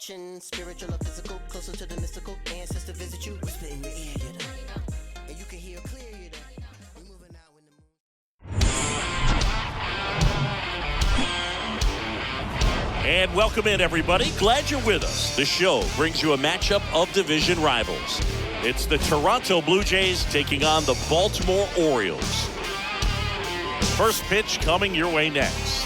connection, spiritual or physical, closer to the mystical. Ancestor visit you, whisper in your ear, you know. And you can hear clear, you know. We moving out in the moon. And welcome in, everybody. Glad you're with us. The show brings you a matchup of division rivals. It's the Toronto Blue Jays taking on the Baltimore Orioles. First pitch coming your way next.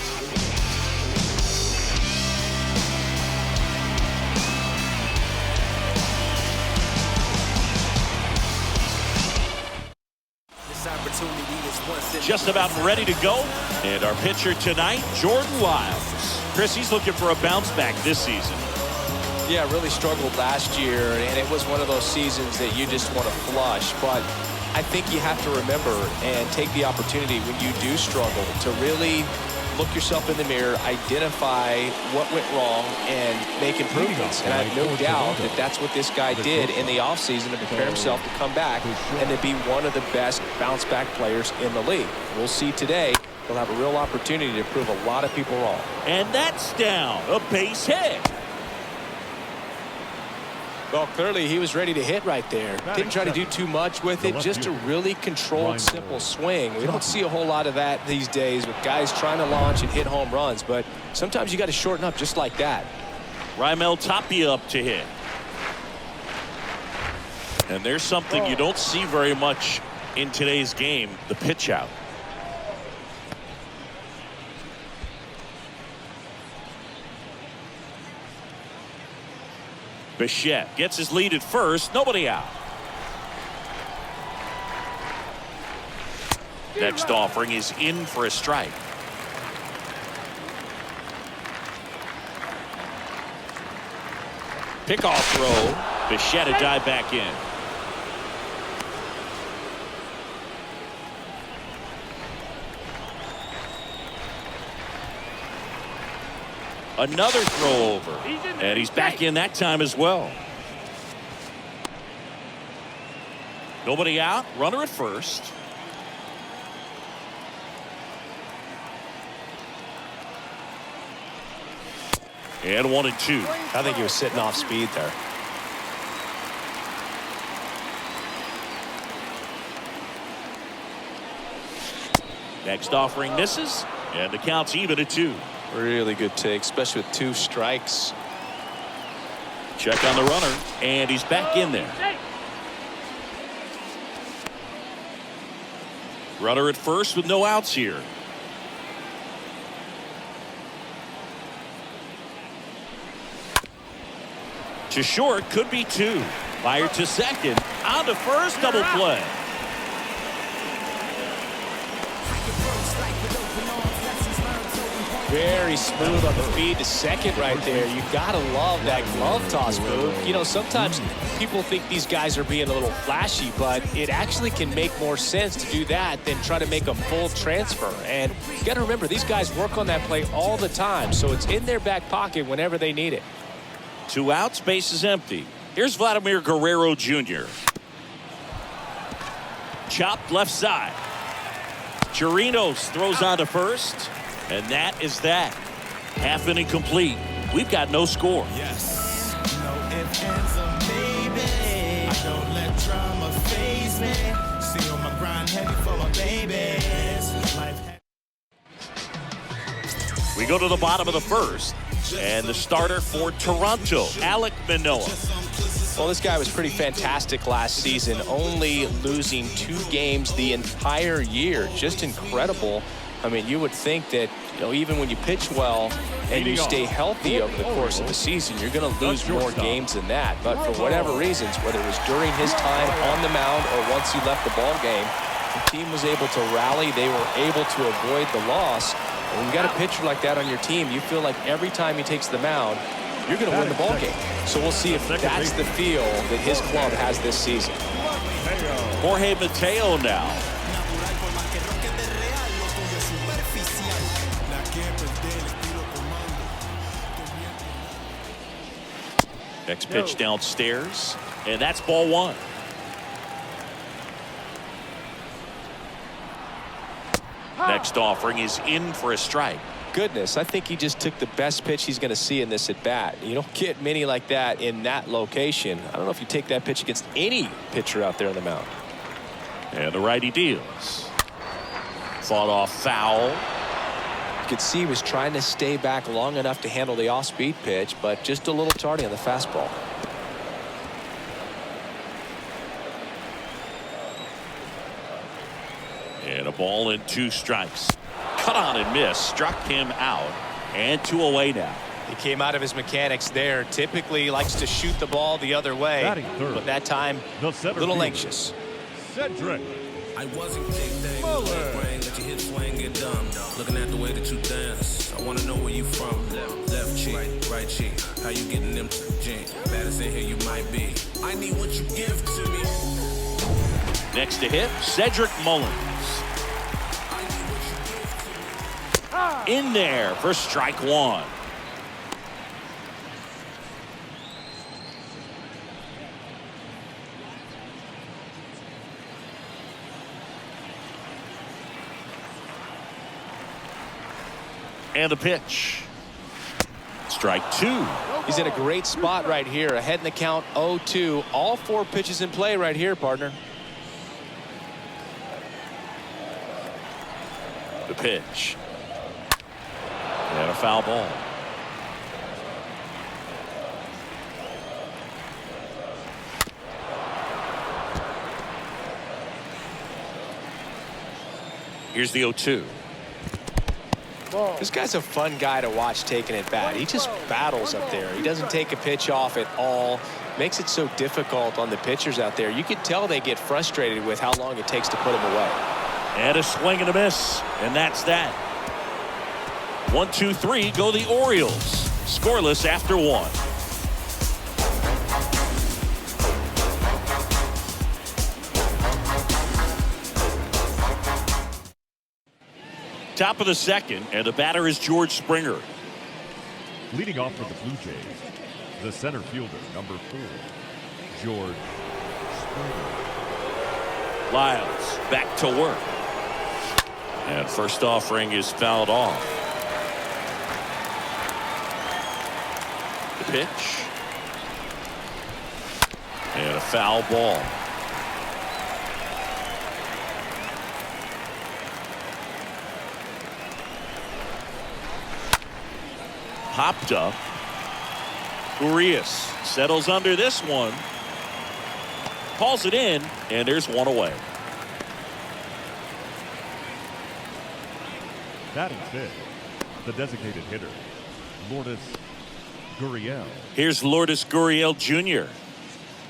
Just about ready to go. And our pitcher tonight, Jordan Lyles. Chris, he's looking for a bounce back this season. Yeah, really struggled last year, and it was one of those seasons that you just want to flush. But I think you have to remember and take the opportunity when you do struggle to really look yourself in the mirror, identify what went wrong, and make improvements. And I have no doubt that that's what this guy did in the offseason to prepare himself to come back and to be one of the best bounce-back players in the league. We'll see today. He'll have a real opportunity to prove a lot of people wrong. And that's down. A base hit. Well, clearly he was ready to hit right there. Didn't try to do too much with it, just a really controlled, simple swing. We don't see a whole lot of that these days with guys trying to launch and hit home runs, but sometimes you got to shorten up just like that. Raimel Tapia up to hit. And there's something you don't see very much in today's game, the pitch out. Bichette gets his lead at first. Nobody out. Next offering is in for a strike. Pickoff throw. Bichette a dive back in. Another throw over, and he's back in that time as well. Nobody out, runner at first. And 1-2. I think he was sitting off speed there. Next offering misses, and the count's even at 2. Really good take, especially with 2 strikes. Check on the runner, and he's back in there. Runner at first with no outs here. To short, could be 2. Fired to second, on to first, double play. Very smooth on the feed to second right there. You gotta love that glove toss move. You know, sometimes people think these guys are being a little flashy, but it actually can make more sense to do that than try to make a full transfer. And you gotta remember, these guys work on that play all the time, so it's in their back pocket whenever they need it. 2 outs, base is empty. Here's Vladimir Guerrero Jr. Chopped left side. Chirinos throws on to first. And that is that. Half inning complete. We've got no score. Yes. No ifs, ands, or maybe. I don't let drama faze me. See on my grind heavy for my babies. We go to the bottom of the first. And the starter for Toronto, Alek Manoah. Well, this guy was pretty fantastic last season, only losing 2 games the entire year. Just incredible. I mean, you would think that, you know, even when you pitch well and you stay healthy over the course of the season, you're going to lose more games than that. But for whatever reasons, whether it was during his time on the mound or once he left the ball game, the team was able to rally. They were able to avoid the loss. And when you got a pitcher like that on your team, you feel like every time he takes the mound, you're going to win the ball game. So we'll see if that's the feel that his club has this season. Jorge Mateo now. Next pitch downstairs, and that's ball 1. Next offering is in for a strike. goodness, I think he just took the best pitch he's going to see in this at bat. You don't get many like that in that location. I don't know if you take that pitch against any pitcher out there on the mound. And the righty deals. Fought off foul. You could see he was trying to stay back long enough to handle the off-speed pitch, but just a little tardy on the fastball. And a ball and 2 strikes. Cut on and miss. Struck him out. And 2 away now. He came out of his mechanics there. Typically he likes to shoot the ball the other way. But that time, a little anxious. Cedric. I wasn't kicked that brain, let your hit swing get dumb. Looking at the way that you dance, I wanna know where you from. Left cheek, right cheek, how you getting them jeans? Baddest in here you might be. I need what you give to me. Next to hit, Cedric Mullins. In there for strike 1. And the pitch. Strike 2. He's in a great spot right here. Ahead in the count 0-2. All 4 pitches in play right here, partner. The pitch. And a foul ball. Here's the 0-2. This guy's a fun guy to watch taking at bat. He just battles up there. He doesn't take a pitch off at all. Makes it so difficult on the pitchers out there. You can tell they get frustrated with how long it takes to put him away. And a swing and a miss. And that's that. 1, 2, 3 go the Orioles. Scoreless after 1. Top of the second, and the batter is George Springer. Leading off for the Blue Jays, the center fielder, number 4, George Springer. Lyles back to work. And first offering is fouled off. The pitch. And a foul ball. Hopped up. Urias settles under this one. Calls it in, and there's 1 away. Batting 5th, the designated hitter, Lourdes Gurriel. Here's Lourdes Gurriel Jr.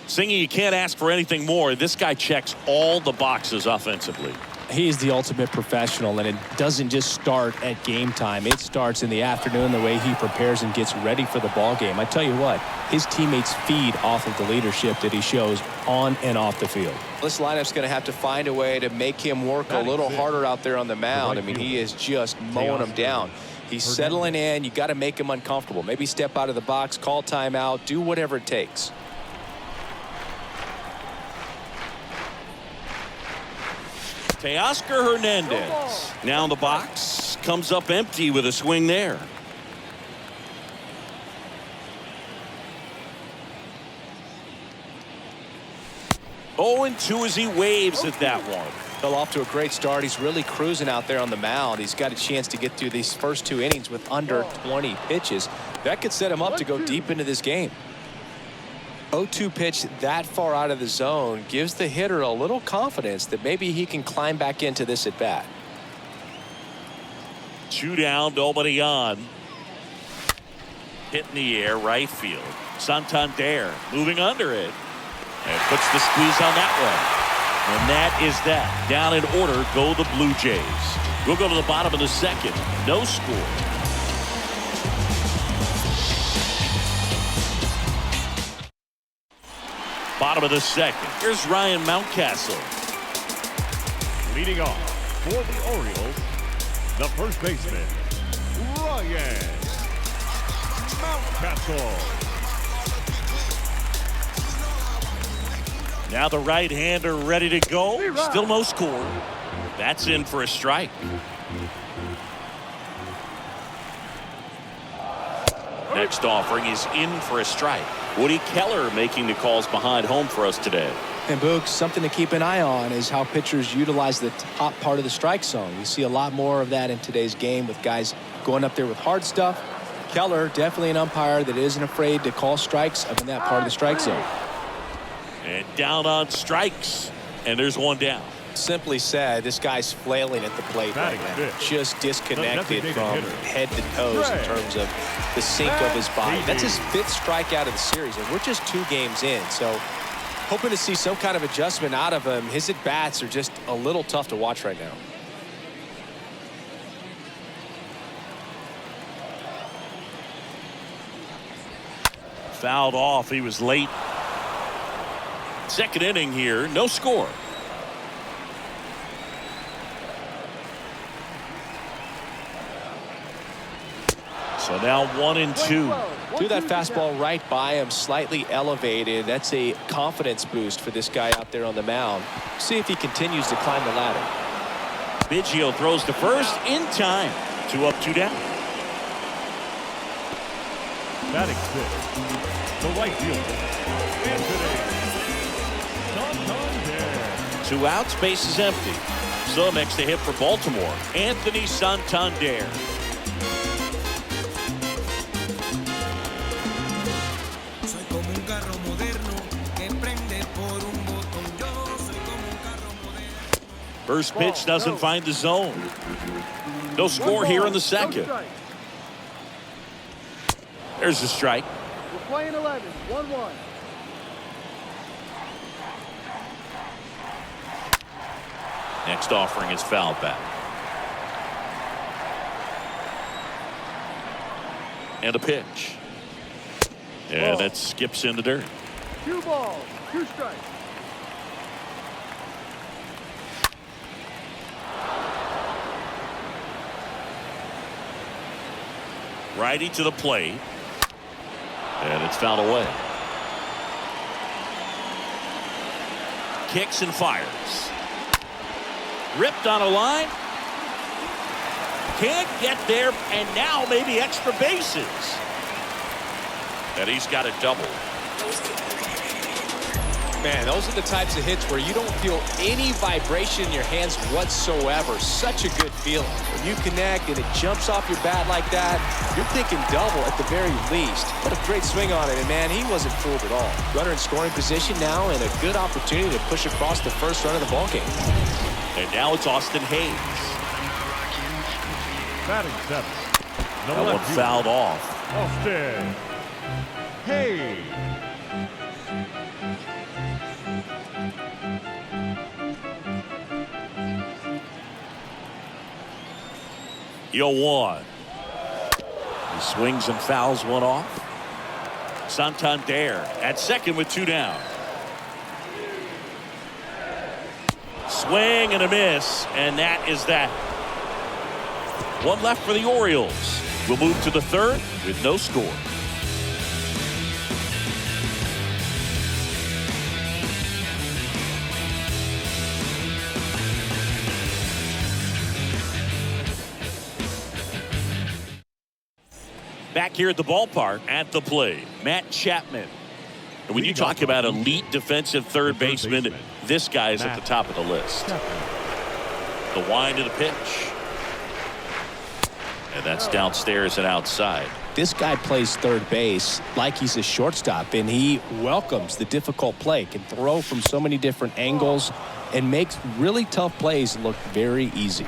Singy, you can't ask for anything more. This guy checks all the boxes offensively. He's the ultimate professional, and it doesn't just start at game time. It starts in the afternoon, the way he prepares and gets ready for the ball game. I tell you what, his teammates feed off of the leadership that he shows on and off the field. This lineup's going to have to find a way to make him work a little harder out there on the mound. I mean, he is just mowing them down. He's settling in. You got to make him uncomfortable. Maybe step out of the box, call timeout, do whatever it takes. Teoscar Hernandez now in the box, comes up empty with a swing there. Oh, and 2 as he waves at that one. Fell off to a great start. He's really cruising out there on the mound. He's got a chance to get through these first 2 innings with under 20 pitches. That could set him up to go deep into this game. 0-2 pitch that far out of the zone gives the hitter a little confidence that maybe he can climb back into this at bat. 2 down, nobody on. Hit in the air, right field. Santander moving under it and puts the squeeze on that one. And that is that. Down in order go the Blue Jays. We'll go to the bottom of the second. No score. Bottom of the second. Here's Ryan Mountcastle. Leading off for the Orioles, the first baseman, Ryan Mountcastle. Now the right-hander ready to go. Still no score. That's in for a strike. Next offering is in for a strike. Woody Keller making the calls behind home for us today. And Boog, something to keep an eye on is how pitchers utilize the top part of the strike zone. We see a lot more of that in today's game with guys going up there with hard stuff. Keller, definitely an umpire that isn't afraid to call strikes up in that part of the strike zone. And down on strikes. And there's one down. Simply said, this guy's flailing at the plate right now. Just disconnected from head to toes in terms of the sink of his body. That's his 5th strikeout of the series, and we're just 2 games in. So hoping to see some kind of adjustment out of him. His at-bats are just a little tough to watch right now. Fouled off. He was late. Second inning here. No score. So now 1-2. Threw that fastball right by him, slightly elevated. That's a confidence boost for this guy out there on the mound. See if he continues to climb the ladder. Biggio throws to first in time. 2 up, 2 down. Batting 6th, the right fielder, Anthony Santander. 2 outs, base is empty. So next to hit for Baltimore, Anthony Santander. First pitch doesn't find the zone. No score here in the second. There's a strike. We're playing 11, 1-1. Next offering is fouled back. And a pitch. And that skips in the dirt. 2 balls, 2 strikes. Righty to the plate. And it's fouled away. Kicks and fires. Ripped on a line. Can't get there, and now maybe extra bases. And he's got a double. Man, those are the types of hits where you don't feel any vibration in your hands whatsoever. Such a good feeling. When you connect and it jumps off your bat like that, you're thinking double at the very least. What a great swing on it, and man, he wasn't fooled at all. Runner in scoring position now, and a good opportunity to push across the first run of the ballgame. And now it's Austin Hayes. Batting 7th, the That one left fielder, fouled off. Austin Hayes. Yo, 1. He swings and fouls one off. Santander at second with 2 down. Swing and a miss, and that is that. 1 left for the Orioles. We'll move to the 3rd with no score. Back here at the ballpark at the plate, Matt Chapman. And when you talk about elite defensive third baseman, this guy is at the top of the list. The wind of the pitch. And that's downstairs and outside. This guy plays third base like he's a shortstop, and he welcomes the difficult play, can throw from so many different angles, and makes really tough plays look very easy.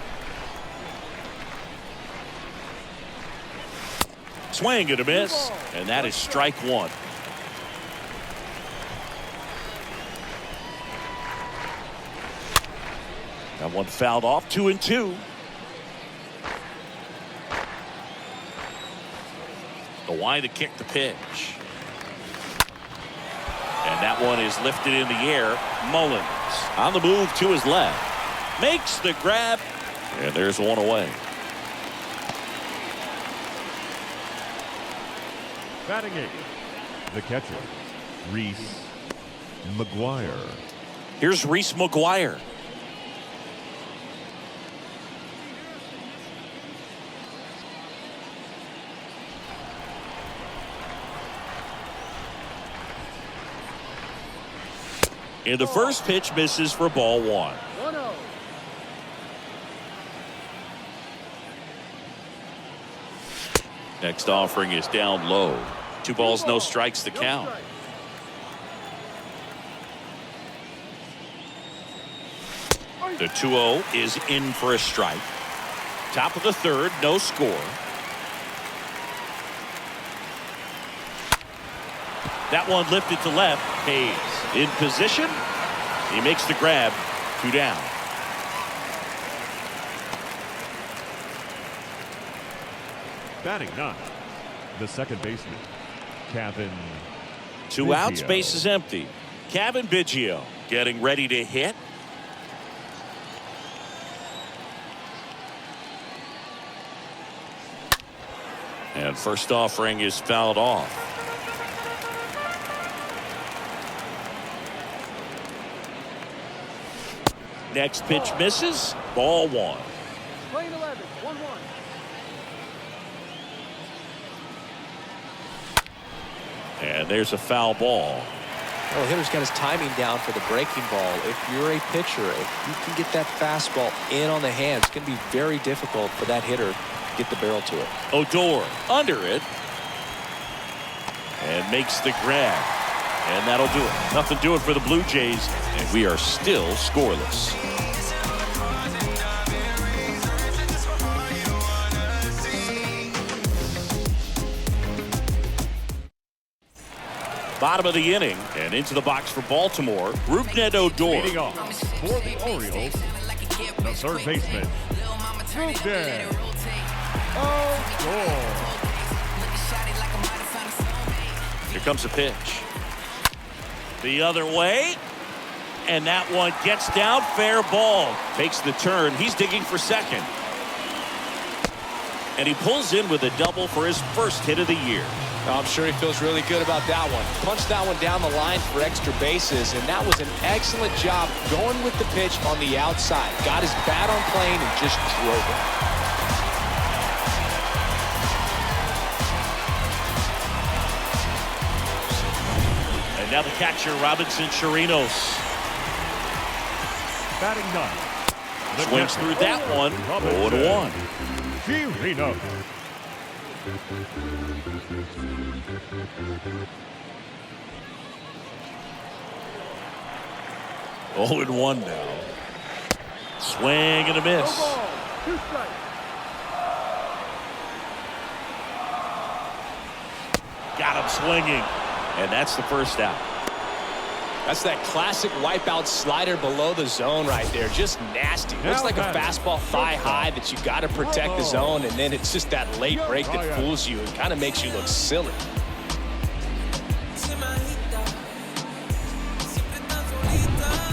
Swing and a miss, and that is strike 1. That one fouled off. 2-2. The wind to kick the pitch. And that one is lifted in the air. Mullins on the move to his left. Makes the grab. And there's one away. Batting 8th, the catcher, Reese McGuire. Here's Reese McGuire. And the first pitch misses for ball 1. 1-0. Next offering is down low. 2 balls, no strikes to count. The 2-0 is in for a strike. Top of the 3rd, no score. That one lifted to left. Hayes in position. He makes the grab. 2 down. Batting 9, the second baseman, Kevin. 2 outs, Biggio. base is empty. Kevin Biggio getting ready to hit. And first offering is fouled off. Next pitch misses. Ball 1. Playing 11, 1-1. And there's a foul ball. Well, the hitter's got his timing down for the breaking ball. If you're a pitcher, if you can get that fastball in on the hands, it's going to be very difficult for that hitter to get the barrel to it. Odor under it. And makes the grab. And that'll do it. Nothing doing for the Blue Jays. And we are still scoreless. Bottom of the inning and into the box for Baltimore. Rougned Odor. Leading off for the Orioles, the third baseman, Rougned Odor. Here comes a pitch. The other way. And that one gets down. Fair ball. Takes the turn. He's digging for second. And he pulls in with a double for his first hit of the year. I'm sure he feels really good about that one. Punched that one down the line for extra bases, and that was an excellent job going with the pitch on the outside. Got his bat on plane and just drove it. And now the catcher, Robinson Chirinos. Batting 9, the Swings catcher, through that one. Robinson 0-1. Chirinos. Oh, and 1 now. Swing and a No miss. ball, 2 strikes. Got him swinging. And that's the first out. That's that classic wipeout slider below the zone right there. Just nasty. Looks like a fastball thigh high that you got to protect the zone, and then it's just that late break that fools you and kind of makes you look silly.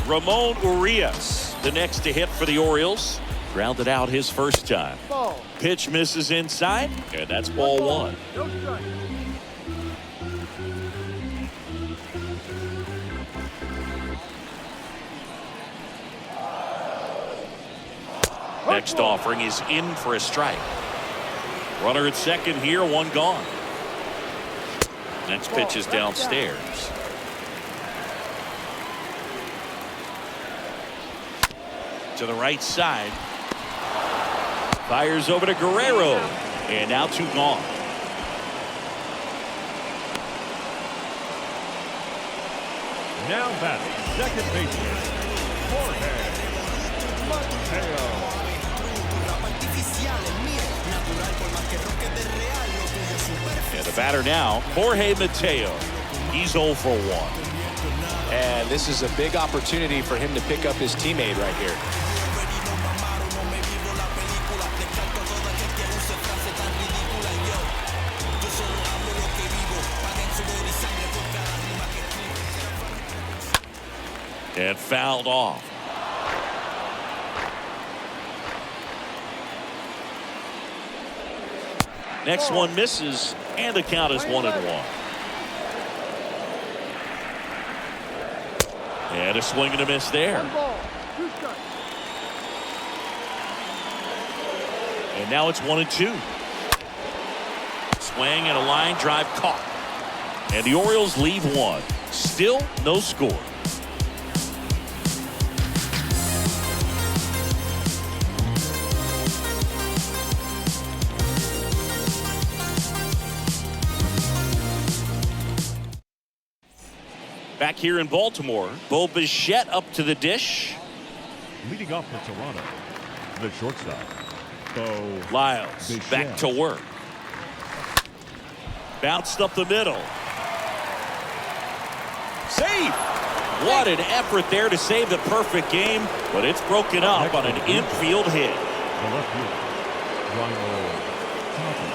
Ramon Urias, the next to hit for the Orioles. Grounded out his first time. Ball. Pitch misses inside, and that's ball 1. No strike. Next offering is in for a strike. Runner at second here, 1 gone. Next pitch is downstairs. To the right side. Fires over to Guerrero. And now 2 gone. Now batting, second baseman, Jorge Mateo. And the batter now, Jorge Mateo. He's 0 for 1. And this is a big opportunity for him to pick up his teammate right here. And fouled off. Next one misses, and the count is 1-1. And a swing and a miss there. 1 ball, 2 strikes. And now it's 1-2. Swing and a line drive caught. And the Orioles leave 1. Still no score. Back here in Baltimore, Bo Bichette up to the dish. Leading off for Toronto, the shortstop, Bo Lyles Bichette. back to work. Bounced up the middle. Save! What an effort there to save the perfect game, but it's broken up on an infield hit. The left fielder, Ronald Toppy.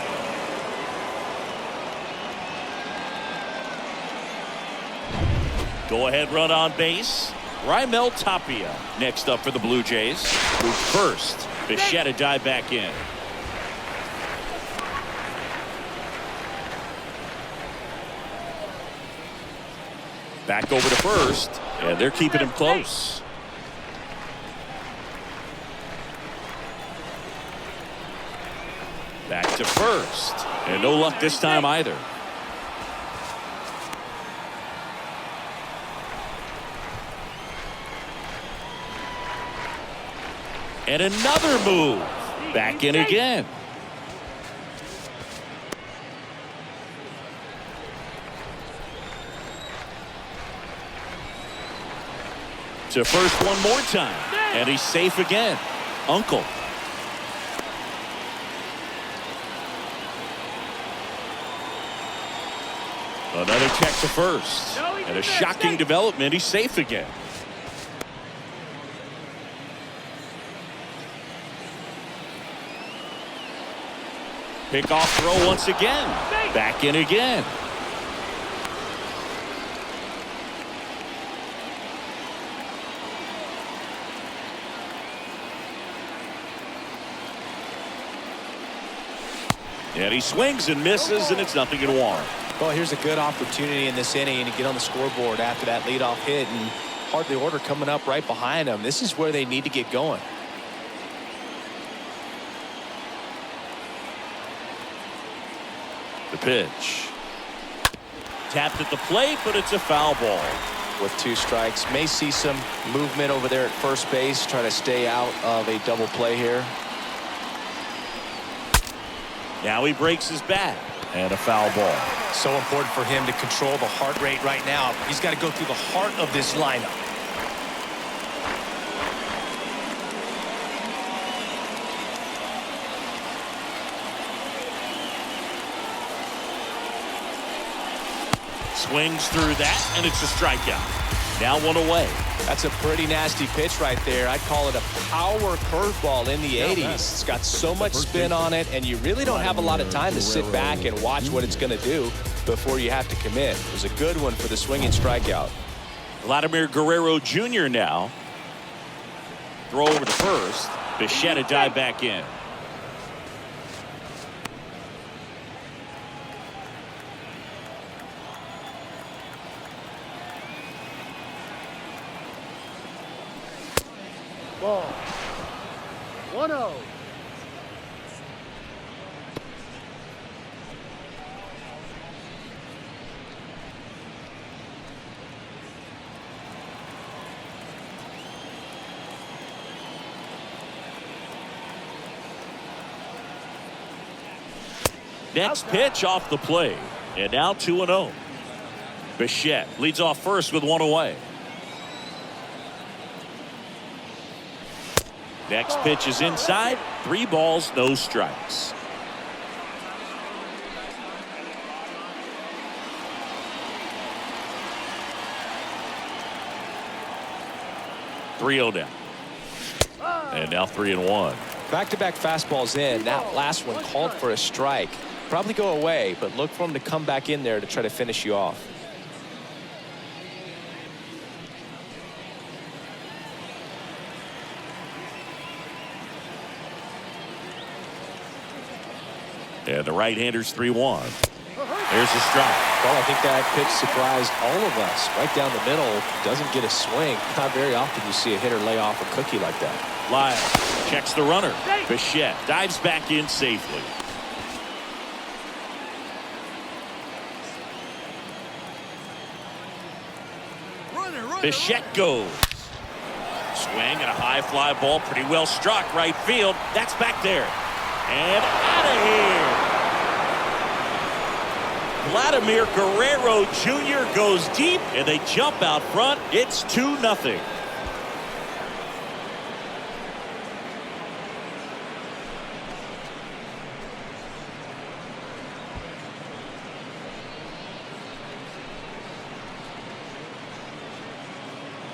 Go ahead run on base. Raimel Tapia next up for the Blue Jays. Move first. Bichette to dive back in. Back over to first, and they're keeping him close. Back to first, and no luck this time either. And another move. Back in again. To first one more time. And he's safe again. Uncle. Another check to first. And a shocking development. He's safe again. Pickoff throw once again. Back in again. And he swings and misses, and it's 0-1. Well, here's a good opportunity in this inning to get on the scoreboard after that leadoff hit, and hardly order coming up right behind them. This is where they need to get going. The pitch. Tapped at the plate, but it's a foul ball. With 2 strikes, may see some movement over there at first base, try to stay out of a double play here. Now he breaks his bat, and a foul ball. So important for him to control the heart rate right now. He's got to go through the heart of this lineup. Swings through that, and it's a strikeout. Now 1 away. That's a pretty nasty pitch right there. I'd call it a power curveball in the 80s. It's got so much spin on it, and you really don't have a lot of time to sit back and watch what it's going to do before you have to commit. It was a good one for the swinging strikeout. Vladimir Guerrero Jr. now. Throw over to first. Bichette to dive back in. Ball. 1-0. Next pitch off the plate. And now 2-0. Bichette leads off first with 1 away. Next pitch is inside. 3 balls, no strikes. down. And now 3-1. Back-to-back fastballs in. That last one called for a strike. Probably go away, but look for him to come back in there to try to finish you off. And the right-hander's 3-1. There's a strike. Well, I think that pitch surprised all of us. Right down the middle, doesn't get a swing. Not very often you see a hitter lay off a cookie like that. Lyles checks the runner. Bichette dives back in safely. Bichette goes. Swing and a high fly ball, pretty well struck right field. That's back there. And out of here. Vladimir Guerrero Jr. goes deep, and they jump out front. It's 2-0.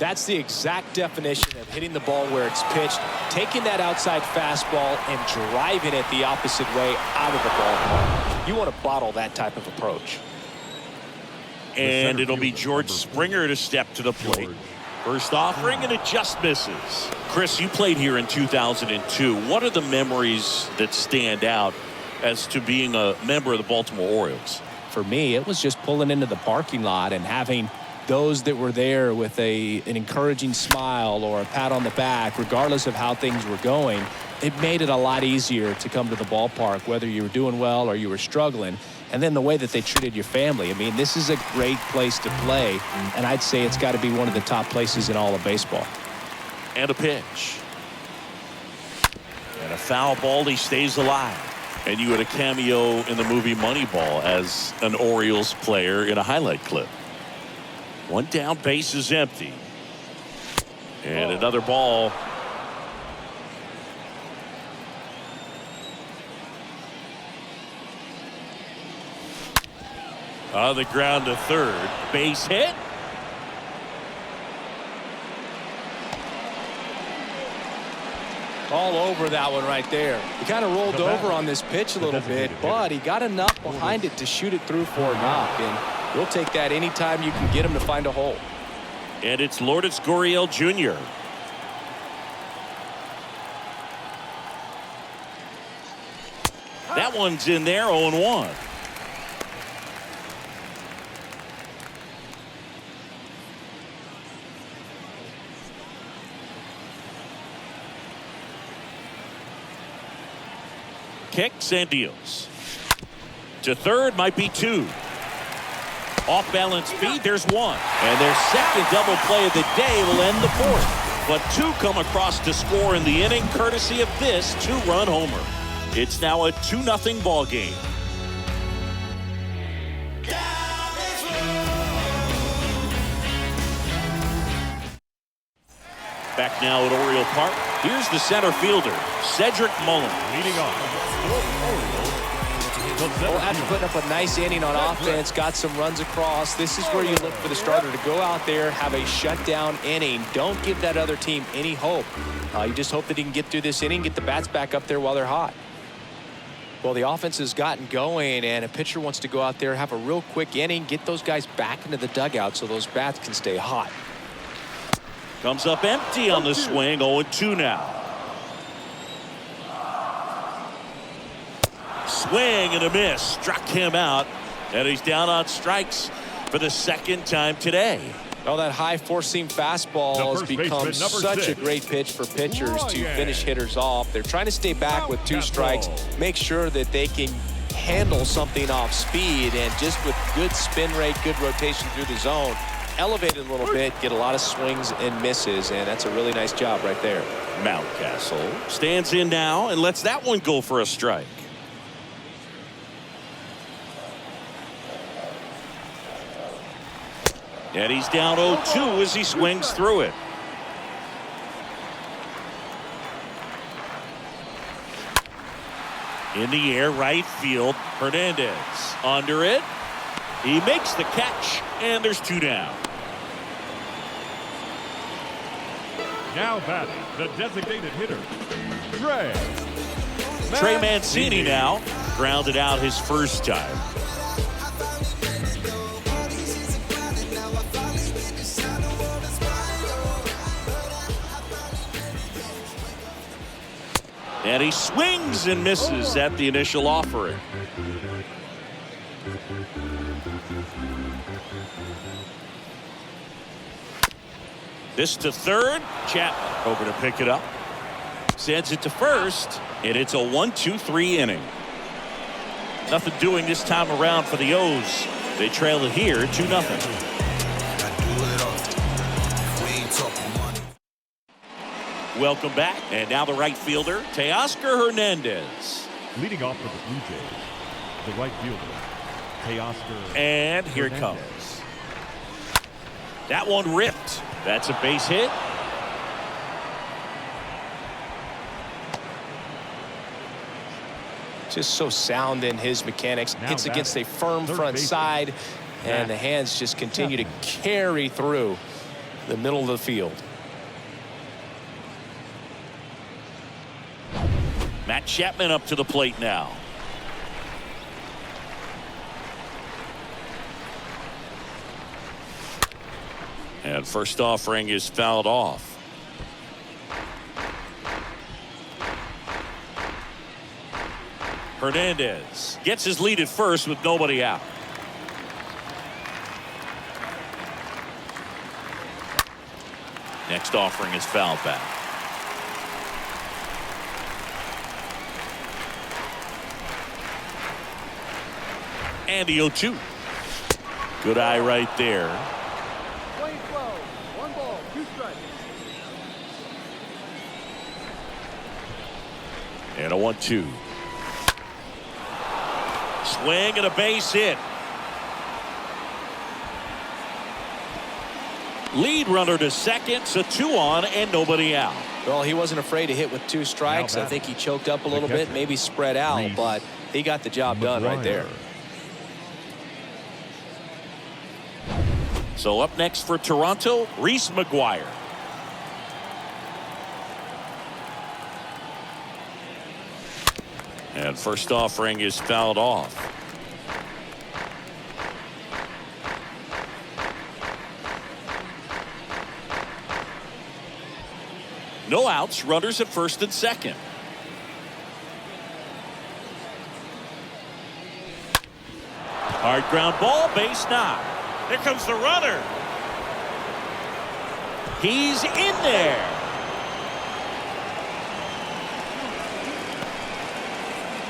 That's the exact definition of hitting the ball where it's pitched, taking that outside fastball and driving it the opposite way out of the ballpark. You want to bottle that type of approach. And it'll be George Springer to step to the plate. First offering, and it just misses. Chris, you played here in 2002. What are the memories that stand out as to being a member of the Baltimore Orioles? For me, it was just pulling into the parking lot and having those that were there with an encouraging smile or a pat on the back, regardless of how things were going. It made it a lot easier to come to the ballpark, whether you were doing well or you were struggling. And then the way that they treated your family. I mean, this is a great place to play, and I'd say it's got to be one of the top places in all of baseball. And a pitch. And a foul ball. He stays alive. And you had a cameo in the movie Moneyball as an Orioles player in a highlight clip. One down, base is empty. And another ball. On the ground to third. Base hit. All over that one right there. He kind of rolled over on this pitch a little bit, but he got enough behind it to shoot it through for a knock. And we'll take that anytime you can get him to find a hole. And it's Lourdes Gurriel Jr. That one's in there, 0-1. Kicks and deals. To third, might be two. Off balance speed, there's one. And their second double play of the day will end the fourth. But two come across to score in the inning, courtesy of this two-run homer. It's now a 2-0 ball game. Back now at Oriole Park. Here's the center fielder, Cedric Mullins. Leading off. Well, after putting up a nice inning on offense, got some runs across, this is where you look for the starter to go out there, have a shutdown inning. Don't give that other team any hope. You just hope that he can get through this inning, get the bats back up there while they're hot. Well, the offense has gotten going, and a pitcher wants to go out there, have a real quick inning, get those guys back into the dugout so those bats can stay hot. Comes up empty on the swing, 0-2 now. Swing and a miss, struck him out, and he's down on strikes for the second time today. Well, that high four-seam fastball has become such a great pitch for pitchers to finish hitters off. They're trying to stay back with two strikes, make sure that they can handle something off speed, and just with good spin rate, good rotation through the zone, elevate it a little bit, get a lot of swings and misses, and that's a really nice job right there. Mountcastle stands in now and lets that one go for a strike. And he's down 0-2 as he swings through it. In the air, right field, Hernandez under it. He makes the catch, and there's two down. Now batting, the designated hitter, Trey Mancini now grounded out his first time. And he swings and misses at the initial offering. This to third. Chapman over to pick it up. Sends it to first. And it's a 1-2-3 inning. Nothing doing this time around for the O's. They trail it here 2-0. Welcome back, and now the right fielder, Teoscar Hernandez. Leading off for the Blue Jays, the right fielder, And here it comes. That one ripped. That's a base hit. Just so sound in his mechanics. Hits against a firm front side, and the hands just continue to carry through the middle of the field. Matt Chapman up to the plate now. And first offering is fouled off. Hernandez gets his lead at first with nobody out. Next offering is fouled back. And the 0-2. Good eye right there. 20-12. 1 ball, 2 strikes. And a 1-2. Swing and a base hit. Lead runner to second, so 2 on and nobody out. Well, he wasn't afraid to hit with 2 strikes. I think he choked up a little bit, maybe spread out, but he got the job done right there. So up next for Toronto, Reese McGuire. And first offering is fouled off. No outs, runners at first and second. Hard ground ball, base knock. Here comes the runner. He's in there.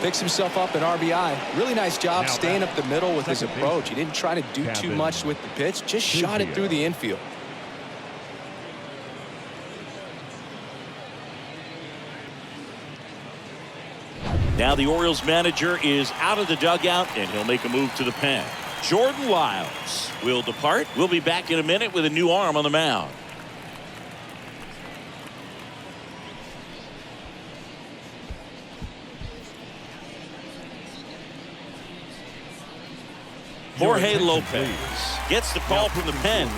Picks himself up an RBI. Really nice job staying up the middle with his approach. He didn't try to do too much with the pitch, just shot it through the infield. Now the Orioles manager is out of the dugout, and he'll make a move to the pen. Jordan Lyles will depart. We'll be back in a minute with a new arm on the mound. Jorge Lopez gets the call from the pen,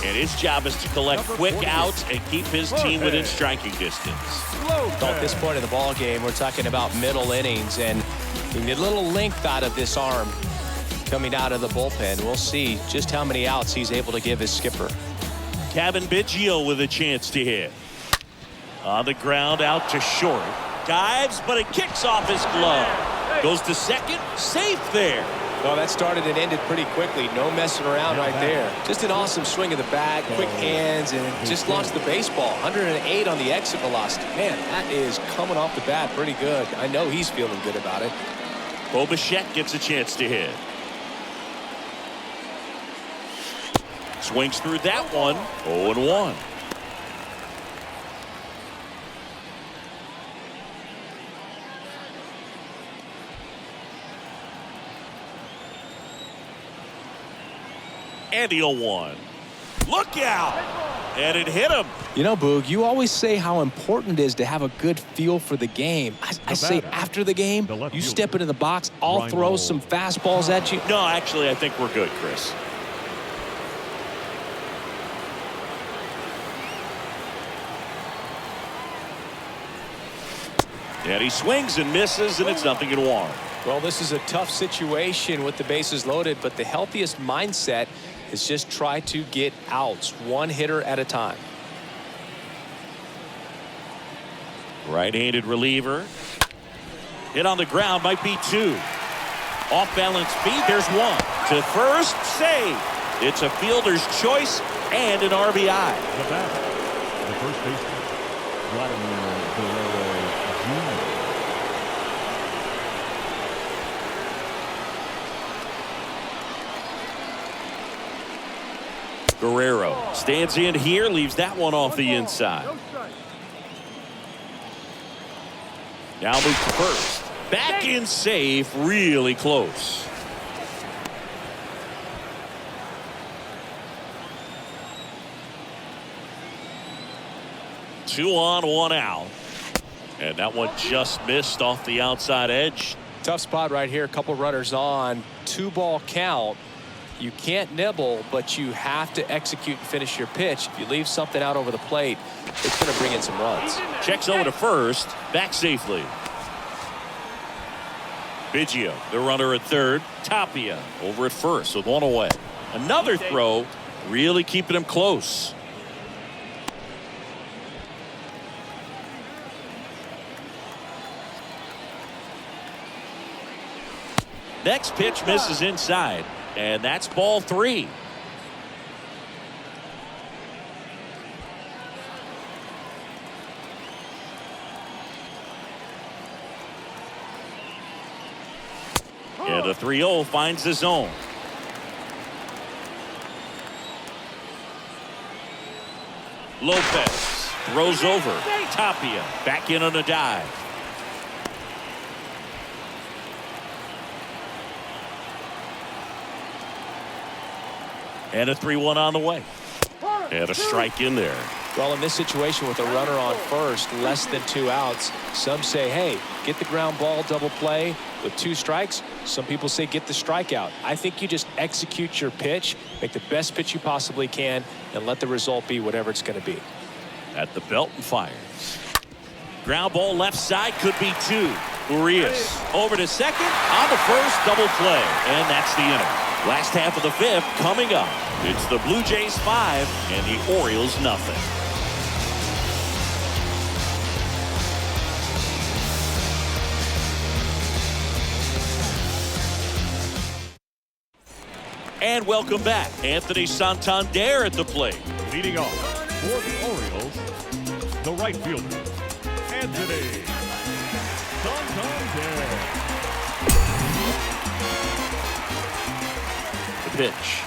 and his job is to collect quick outs and keep his team within striking distance. At this point of the ball game, we're talking about middle innings, and you need a little length out of this arm coming out of the bullpen. We'll see just how many outs he's able to give his skipper. Kevin Biggio with a chance to hit. On the ground, out to short. Dives, but it kicks off his glove. Goes to second, safe there. Well, that started and ended pretty quickly. No messing around right there. Just an awesome swing of the bat, quick hands, and just launched the baseball. 108 on the exit velocity. Man, that is coming off the bat pretty good. I know he's feeling good about it. Bo Bichette gets a chance to hit. Swings through that one. 0-1. And the 0-1. Look out! And it hit him. You know, Boog, you always say how important it is to have a good feel for the game. I say after the game, you step into the box, I'll throw some fastballs at you. No, actually, I think we're good, Chris. And he swings and misses, and it's 0-1. Well, this is a tough situation with the bases loaded, but the healthiest mindset is just try to get outs, one hitter at a time. Right-handed reliever. Hit on the ground, might be 2. Off balance feed, there's 1. To first, save. It's a fielder's choice and an RBI. The first baseman, Vladimir Guerrero Jr. Guerrero stands in here, leaves that one off the inside. Now move to first. Back in safe, really close. 2 on, 1 out. And that one just missed off the outside edge. Tough spot right here. A couple runners on. 2-ball count. You can't nibble, but you have to execute and finish your pitch. If you leave something out over the plate, it's going to bring in some runs. Checks over to first. Back safely. Biggio, the runner at third. Tapia over at first with 1 away. Another throw, really keeping him close. Next pitch misses inside, and that's ball 3. And the 3-0 finds the zone. Lopez throws over. Tapia back in on a dive. And a 3-1 on the way. And a strike in there. Well, in this situation with a runner on first, less than 2 outs, some say, hey, get the ground ball double play with 2 strikes. Some people say get the strikeout. I think you just execute your pitch, make the best pitch you possibly can, and let the result be whatever it's going to be. At the belt and fires. Ground ball left side, could be 2. Urias over to second, on the first, double play, and that's the inning. Last half of the 5th coming up. It's the Blue Jays 5 and the Orioles nothing. And welcome back. Anthony Santander at the plate. Leading off for the Orioles, the right fielder, Anthony Santander. The pitch.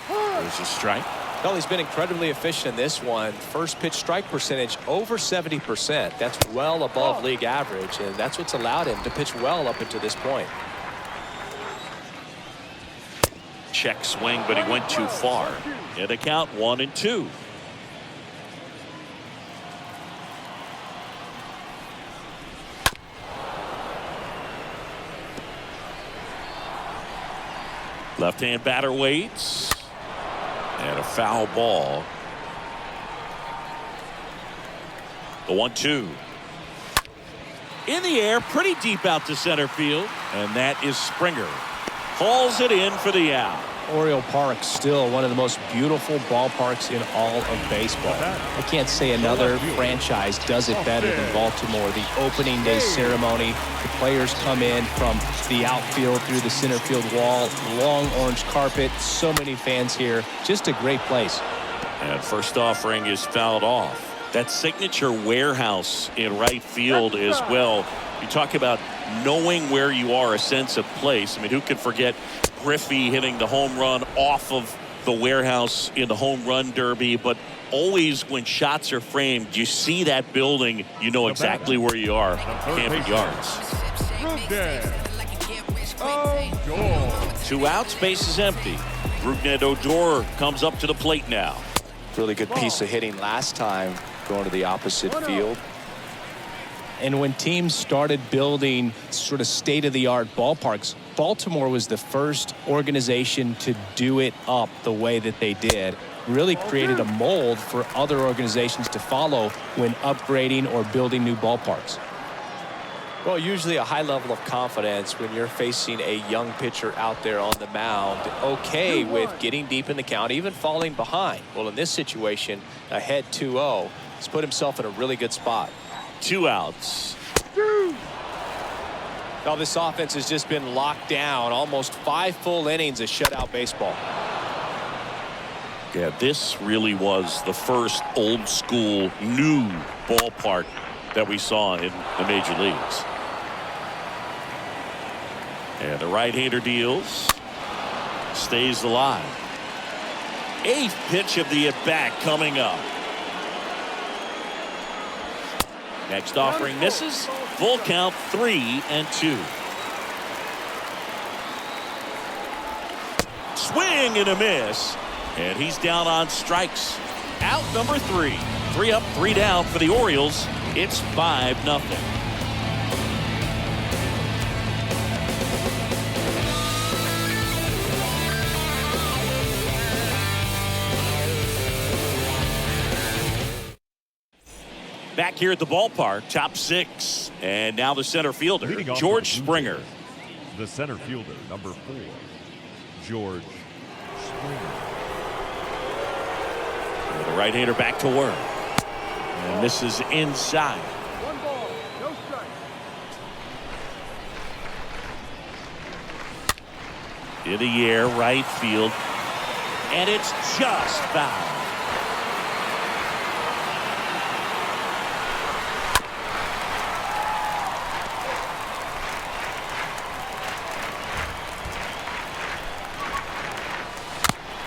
There's a strike. Well, he's been incredibly efficient in this one. First pitch strike percentage over 70%. That's well above league average, and that's what's allowed him to pitch well up until this point. Check swing, but he went too far. And a count 1-2. Left-hand batter waits. And a foul ball. The 1-2. In the air, pretty deep out to center field. And that is Springer. Hauls it in for the out. Oriole Park still one of the most beautiful ballparks in all of baseball. I can't say another franchise does it better than Baltimore. The opening day ceremony, the players come in from the outfield through the center field wall, long orange carpet, so many fans here. Just a great place. And first offering is fouled off. That signature warehouse in right field as well. You talk about knowing where you are, a sense of place. I mean, who can forget Griffey hitting the home run off of the warehouse in the home run derby? But always when shots are framed, you see that building, you know exactly where you are. Camping yards. 2 outs, base is empty. Rougned Odor comes up to the plate now. Really good piece of hitting last time, going to the opposite field. And when teams started building sort of state-of-the-art ballparks, Baltimore was the first organization to do it up the way that they did. Really created a mold for other organizations to follow when upgrading or building new ballparks. Well, usually a high level of confidence when you're facing a young pitcher out there on the mound, okay with getting deep in the count, even falling behind. Well, in this situation, ahead 2-0, he's put himself in a really good spot. 2 outs. Now this offense has just been locked down. Almost 5 full innings of shutout baseball. Yeah, this really was the first old school new ballpark that we saw in the major leagues. And the right-hander deals. Stays alive. 8th pitch of the at-bat coming up. Next offering misses. Full count 3-2. Swing and a miss. And he's down on strikes. Out number 3. 3 up, 3 down for the Orioles. It's 5-0. Back here at the ballpark, top 6. And now the center fielder, Leading off George for the Springer. Jays, the center fielder, number 4, George Springer. The right-hander back to work. And this is inside. 1 ball, no strike. In the air, right field. And it's just foul.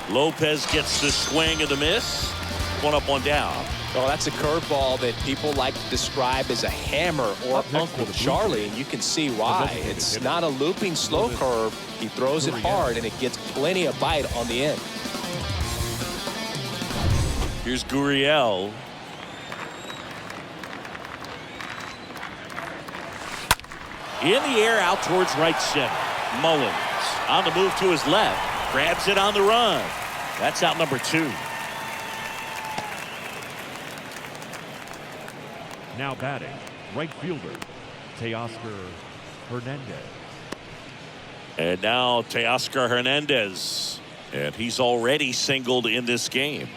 Lopez gets the swing and the miss. 1 up, 1 down. Well, that's a curveball that people like to describe as a hammer or Uncle Charlie, and you can see why. It's not a looping slow curve. He throws it hard, and it gets plenty of bite on the end. Here's Gurriel. In the air, out towards right center. Mullins on the move to his left. Grabs it on the run. That's out number 2. Now batting, right fielder, Teoscar Hernandez. And now Teoscar Hernandez. And he's already singled in this game.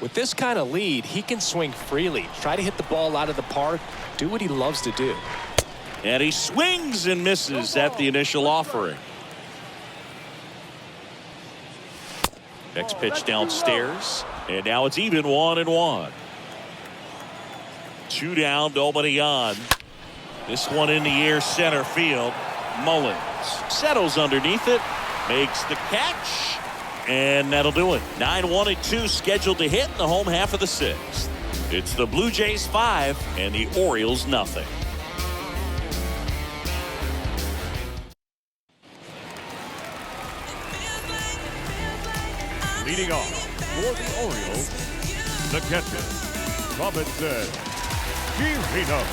With this kind of lead, he can swing freely. Try to hit the ball out of the park. Do what he loves to do. And he swings and misses at the initial offering. Next pitch downstairs. And now it's even 1-1. 2 down, nobody on. This one in the air, center field. Mullins settles underneath it, makes the catch, and that'll do it. 9-1-2 scheduled to hit in the home half of the 6th. It's the Blue Jays 5 and the Orioles nothing. Leading off for the Orioles, the catcher, Robinson Chirino.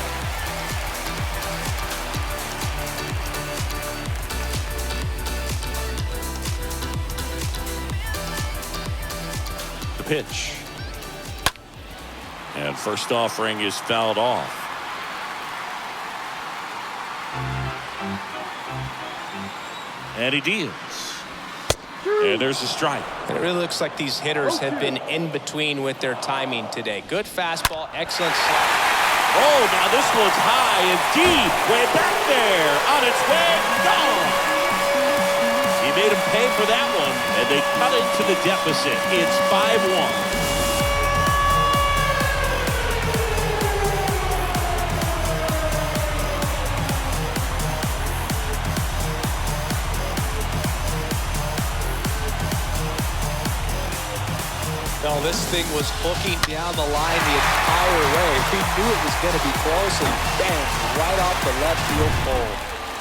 The pitch. And first offering is fouled off. And he deals. And there's a strike. And it really looks like these hitters have been in between with their timing today. Good fastball, excellent slide. Oh, now this one's high and deep. Way back there. On its way. Gone. He made him pay for that one. And they cut into the deficit. It's 5-1. No, this thing was hooking down the line the entire way. He knew it was going to be close, and bang, right off the left field pole.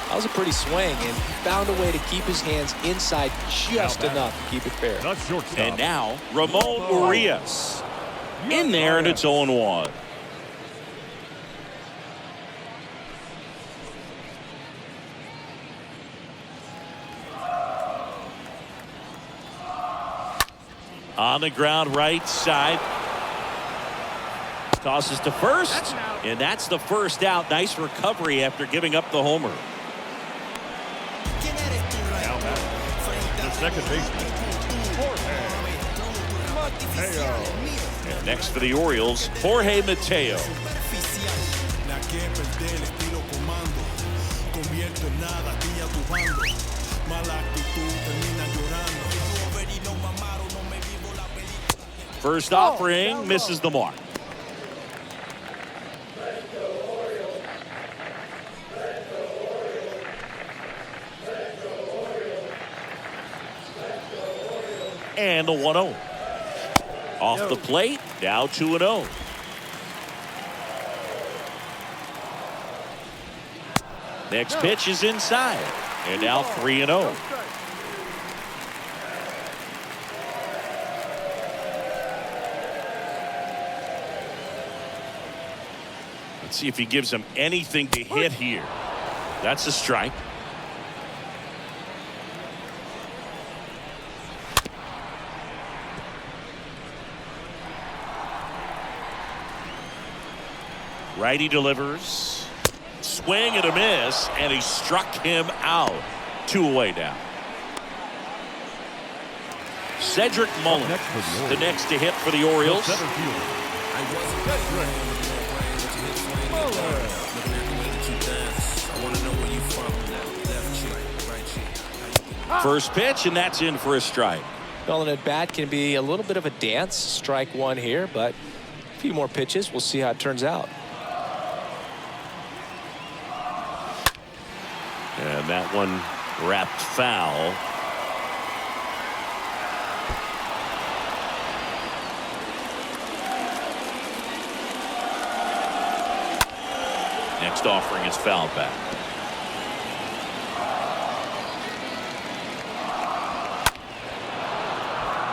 That was a pretty swing, and he found a way to keep his hands inside just enough to keep it fair. That's shortstop. And now, Ramon Urias. In there, and it's 0-1. On the ground, right side. Tosses to first, and that's the first out. Nice recovery after giving up the homer. Now batting, the second baseman, Jorge Mateo. And next for the Orioles, Jorge Mateo. First offering misses the mark. And the 1-0. Off the plate, now 2-0. Next pitch is inside. And now 3-0. Let's see if he gives him anything to hit here. That's a strike. Righty delivers. Swing and a miss, and he struck him out. 2 away now. Cedric Mullins, the next to hit for the Orioles. The center fielder, Cedric Mullins. First pitch, and that's in for a strike. Well, an at bat can be a little bit of a dance. Strike one here, but a few more pitches. We'll see how it turns out. And that one wrapped foul. Next offering is fouled back.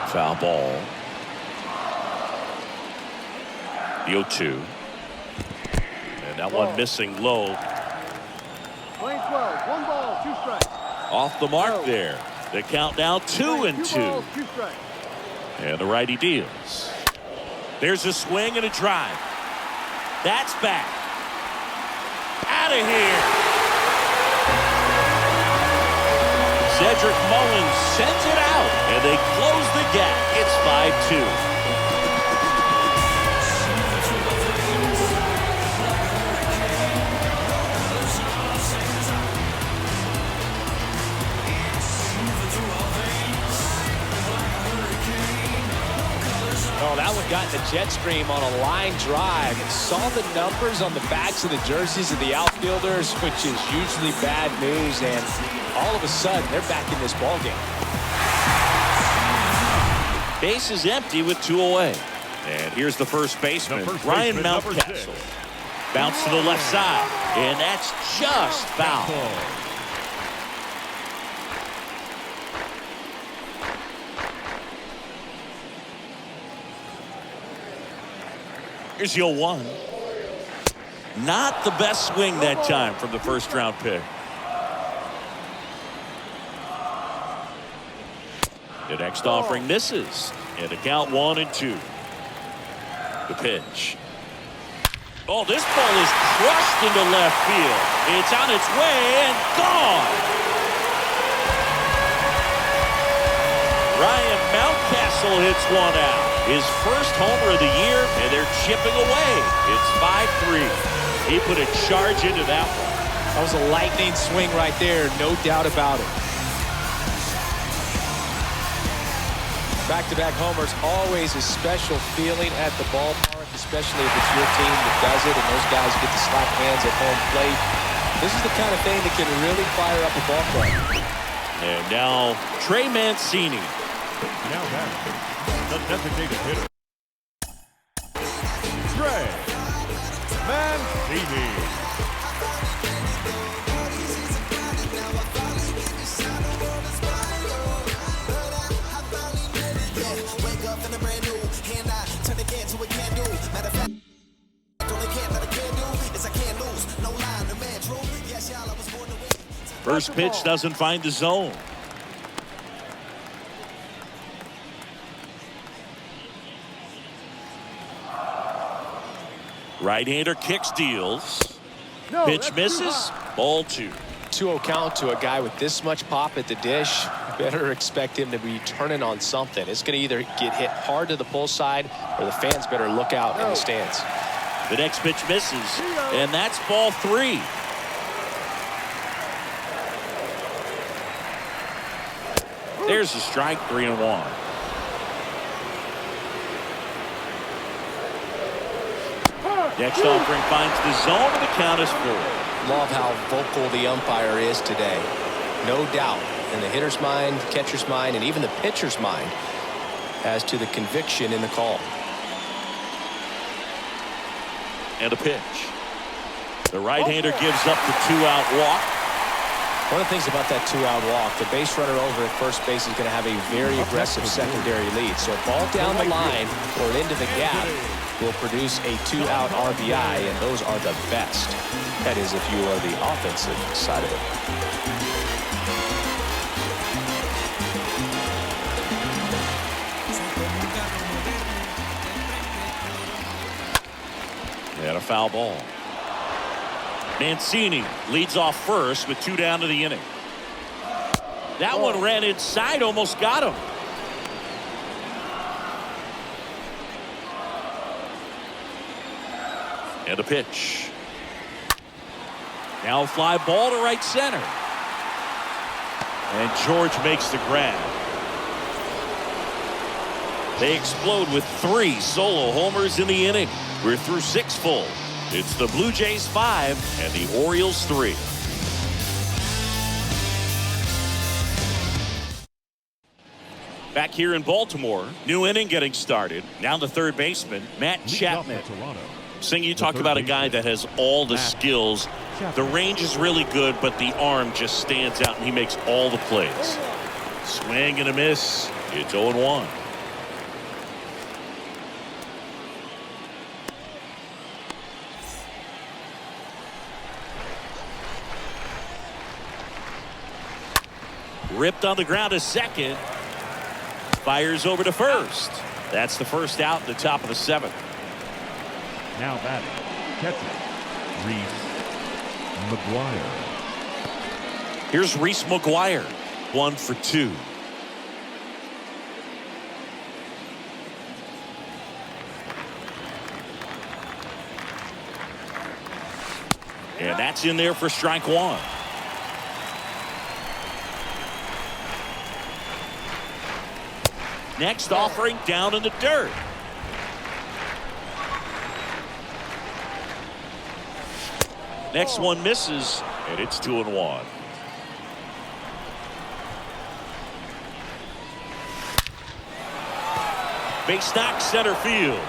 Foul ball. The 0-2. And that one missing low. Playing 12, 1 ball, 2 strikes. Off the mark there. The count now 2-2. 2 balls, 2 strikes. And the righty deals. There's a swing and a drive. That's back. Out of here. Cedric Mullins sends it out, and they close the gap. It's 5-2. Oh, that one got in the jet stream on a line drive. Saw the numbers on the backs of the jerseys of the outfielders, which is usually bad news, and all of a sudden they're back in this ballgame. Base is empty with 2 away. And here's the first baseman, Ryan Mountcastle. Bounce to the left side, and that's just foul. Here's the 0-1. Not the best swing that time from the first round pick. The next offering misses. And the count 1-2. The pitch. Oh, this ball is crushed into left field. It's on its way and gone. Ryan Mountcastle hits one out. His first homer of the year, and they're chipping away. It's 5-3. He put a charge into that one. That was a lightning swing right there, no doubt about it. Back-to-back homers, always a special feeling at the ballpark, especially if it's your team that does it and those guys get to slap hands at home plate. This is the kind of thing that can really fire up a ball club. And now Trey Mancini. Now back, the designated hitter, Trey Mancini. First pitch doesn't find the zone. Right-hander kicks, deals. Pitch misses. Ball 2. 2-0 count to a guy with this much pop at the dish. Better expect him to be turning on something. It's going to either get hit hard to the pull side or the fans better look out in the stands. The next pitch misses, and that's ball 3. There's a strike, 3-1. Next offering finds the zone, and the count is 4. Love how vocal the umpire is today. No doubt in the hitter's mind, catcher's mind, and even the pitcher's mind as to the conviction in the call. And a pitch. The right-hander gives up the 2-out walk. One of the things about that two-out walk, the base runner over at first base is going to have a very aggressive secondary lead. So a ball down the line or into the gap will produce a two-out RBI, and those are the best. That is if you are the offensive side of it. They had a foul ball. Mancini leads off first with 2 down to the inning. That one ran inside, almost got him. And a pitch. Now a fly ball to right center. And George makes the grab. They explode with 3 solo homers in the inning. We're through 6 full. It's the Blue Jays 5 and the Orioles 3. Back here in Baltimore, new inning getting started. Now the third baseman, Matt Chapman. Sing, you talked about a guy that has all the skills. The range is really good, but the arm just stands out, and he makes all the plays. Swing and a miss. It's 0-1. Ripped on the ground to second. Fires over to first. That's the first out in the top of the 7th. Now batting, catcher, Reese McGuire. Here's Reese McGuire, 1 for 2. And that's in there for strike 1. Next offering down in the dirt. Next one misses, and it's 2-1. Base knock center field.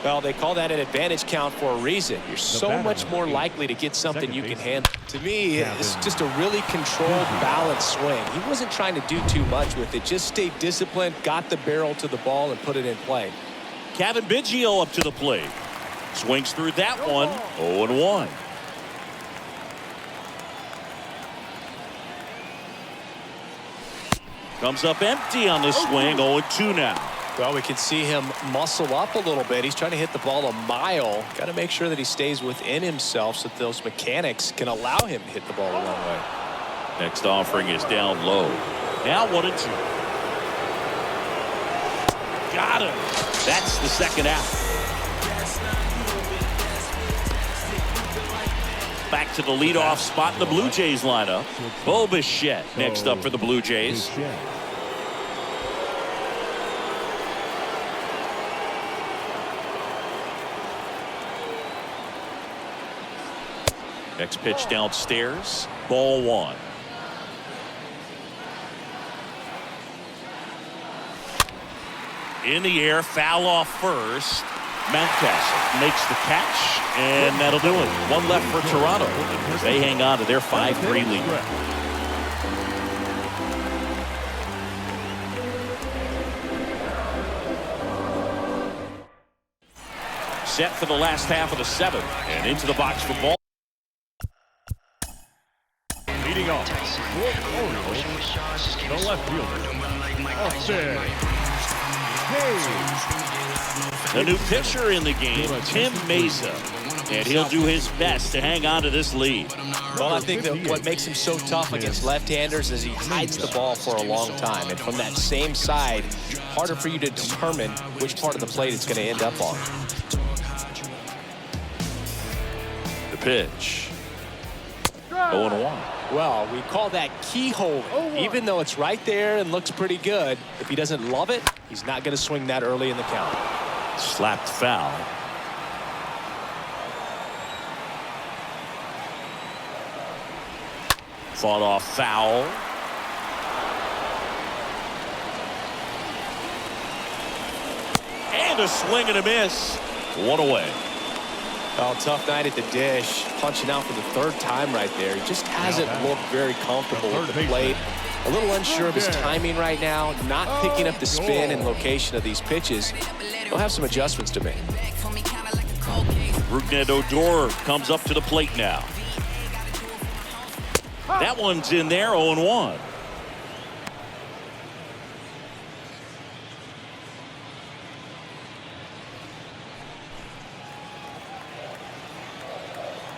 Well, they call that an advantage count for a reason. You're so much more likely to get something you can handle. To me, it's just a really controlled, balanced swing. He wasn't trying to do too much with it. Just stayed disciplined, got the barrel to the ball, and put it in play. Kevin Biggio up to the plate. Swings through that one. 0-1. Comes up empty on the swing. 0-2 now. Well, we can see him muscle up a little bit. He's trying to hit the ball a mile. Got to make sure that he stays within himself so that those mechanics can allow him to hit the ball a long way. Next offering is down low. Now 1-2. Got him. That's the second out. Back to the leadoff spot in the Blue Jays lineup. Bo Bichette next up for the Blue Jays. Next pitch downstairs. Ball 1. In the air, foul off first. Mountcastle makes the catch, and that'll do it. 1 left for Toronto. They hang on to their 5-3 lead. Set for the last half of the 7th, and into the box for ball. Leading off, Orioles, the left fielder, Austin. The new pitcher in the game, Tim Mesa, and he'll do his best to hang on to this lead. Well, I think that what makes him so tough against left-handers is he hides the ball for a long time, and from that same side, harder for you to determine which part of the plate it's going to end up on. The pitch. 0-1. Well, we call that keyhole. Even though it's right there and looks pretty good, if he doesn't love it, he's not going to swing that early in the count. Slapped foul. Fought off foul. And a swing and a miss. 1 away. Oh, tough night at the dish. Punching out for the third time right there. He just hasn't looked very comfortable with the plate. A little unsure of his timing right now. Not picking up the spin and location of these pitches. He'll have some adjustments to make. Rougned Odor comes up to the plate now. That one's in there, 0-1.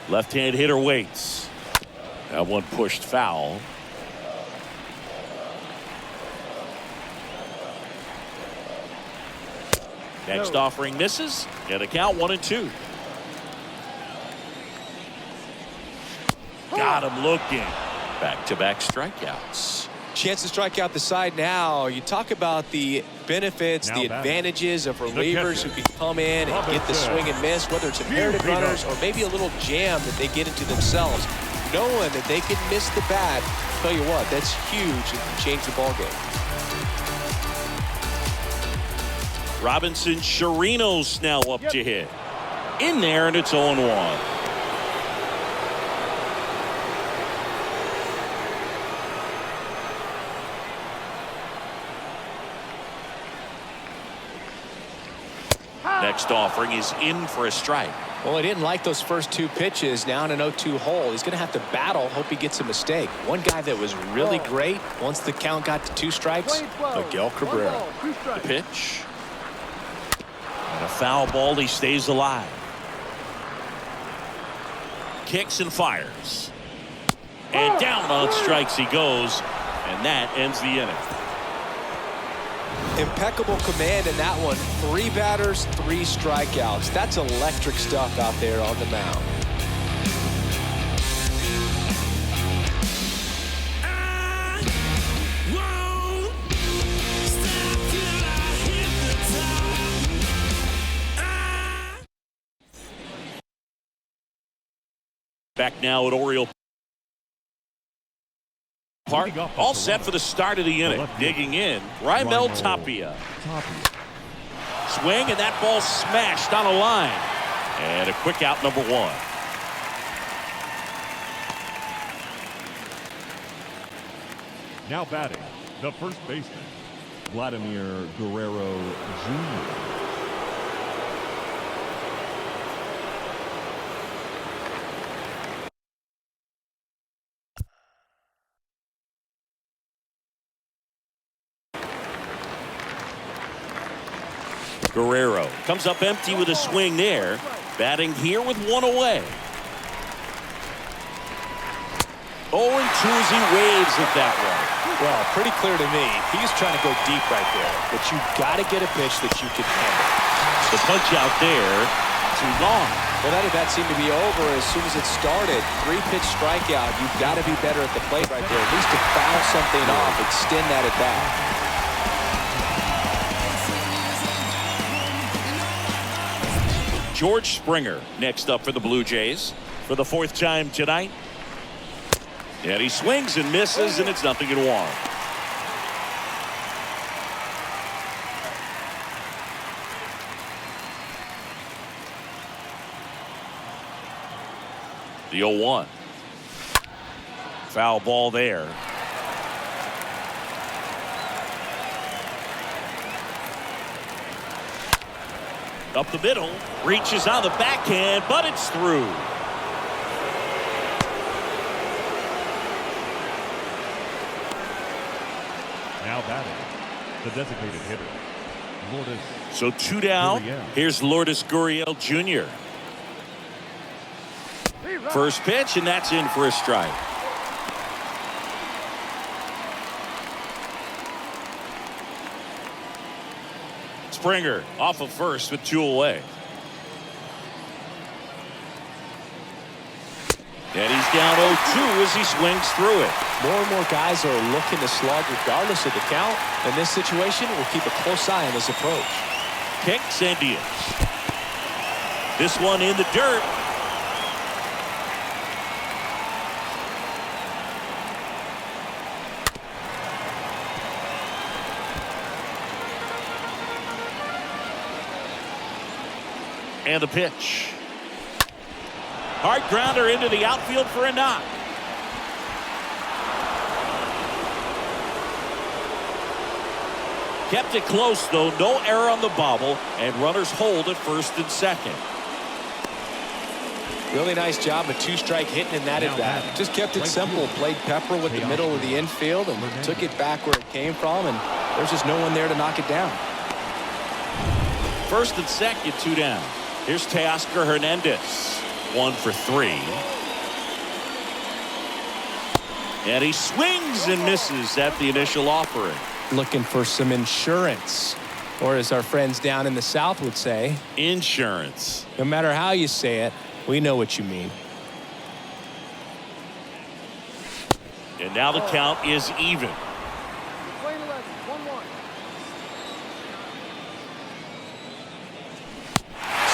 Left-hand hitter waits. That one pushed foul. Next offering misses. And a count 1-2. Got him looking. Back-to-back strikeouts. Chance to strike out the side now. You talk about the benefits, the advantages of relievers who can come in and get the swing and miss, whether it's inherited runners or maybe a little jam that they get into themselves. Knowing that they can miss the bat, tell you what, that's huge and can change the ball game. Robinson Chirinos now up to hit. In there, and it's 0-1. Next offering is in for a strike. Well, he didn't like those first two pitches. Now in an 0-2 hole, he's going to have to battle. Hope he gets a mistake. One guy that was really great once the count got to 2 strikes, Miguel Cabrera. The pitch. And a foul ball. He stays alive. Kicks and fires. And down on strikes he goes. And that ends the inning. Impeccable command in that one. 3 batters, 3 strikeouts. That's electric stuff out there on the mound. Back now at Oriole Park. All set for the start of the inning. Digging in, Raimel Tapia. Swing, and that ball smashed on a line. And a quick out, number 1. Now batting, the first baseman, Vladimir Guerrero Jr. Guerrero comes up empty with a swing there. Batting here with 1 away. 0-2 as he waves at that one. Well, pretty clear to me. He's trying to go deep right there. But you've got to get a pitch that you can handle. The punch out there. Too long. Well, that at-bat seemed to be over as soon as it started. 3-pitch strikeout. You've got to be better at the plate right there. At least to foul something off. Extend that at-bat. George Springer next up for the Blue Jays for the 4th time tonight. And he swings and misses, and it's 0-1. The 0-1. Foul ball there. Up the middle, reaches on the backhand, but it's through. Now batting, the designated hitter, Lourdes. So 2 down. Gurriel. Here's Lourdes Gurriel Jr. First pitch, and that's in for a strike. Springer off of first with 2 away. And he's down 0-2 as he swings through it. More and more guys are looking to slug regardless of the count. In this situation, we'll keep a close eye on his approach. Kicks and deals. This one in the dirt. And the pitch. Hard grounder into the outfield for a knock. Kept it close, though. No error on the bobble, and runners hold at first and second. Really nice job, a two-strike hitting in that at bat. Just kept it simple. Played pepper with the middle of the infield and took it back where it came from, and there's just no one there to knock it down. First and second, 2 down. Here's Teoscar Hernandez. 1 for 3. And he swings and misses at the initial offering. Looking for some insurance, or as our friends down in the South would say, insurance. No matter how you say it, we know what you mean. And now the count is even. Playing 11, 1-1.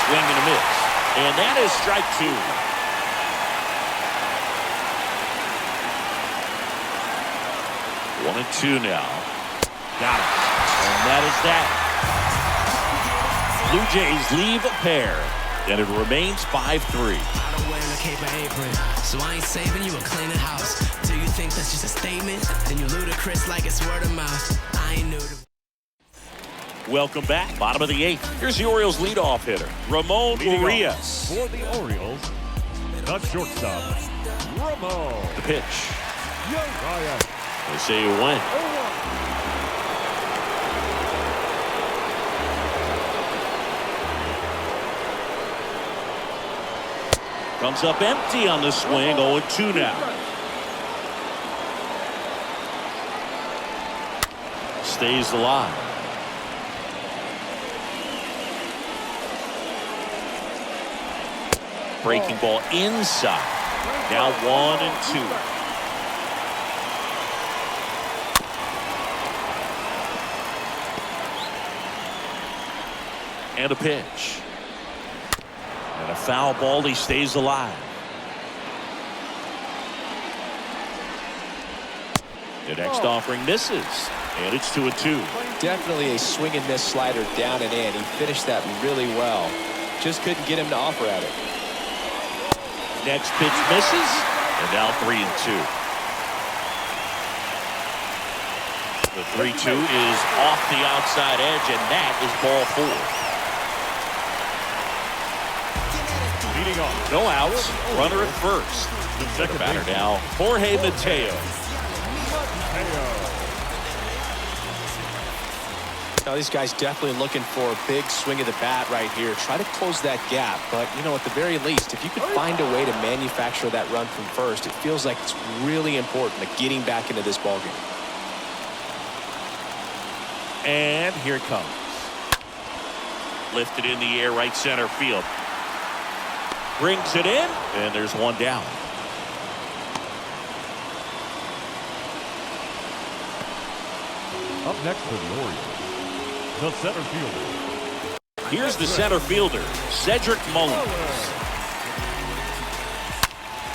Swing and a miss. And that is strike 2. One and 2 now. Got it. And that is that. Blue Jays leave a pair. And it remains 5-3. I don't wear a cape or apron, so I ain't saving you a cleaning house. Do you think that's just a statement? Then you ludicrous like it's word of mouth. I ain't new to... Welcome back. Bottom of the 8th. Here's the Orioles leadoff hitter, Ramon Urias. For the Orioles, the shortstop, Ramon. The pitch. Urias. They say you win. 0-1. Comes up empty on the swing. 0-2 now. Stays alive. Breaking ball inside. Now 1 and 2. And a pitch. And a foul ball. He stays alive. The next offering misses. And it's 2-2. Definitely a swing and miss slider down and in. He finished that really well. Just couldn't get him to offer at it. Next pitch misses. And now 3-2. The 3-2 is off the outside edge, and that is ball 4. Leading off. No outs. Runner at first. The second Batter baseman, now, Jorge Mateo. Now these guys definitely looking for a big swing of the bat right here. Try to close that gap, but you know, at the very least, if you could find a way to manufacture that run from first, it feels like it's really important to getting back into this ballgame. And here it comes. Lifted in the air, right center field. Brings it in, and there's 1 down. Up next for the Orioles, the center fielder. Here's the center fielder, Cedric Mullins.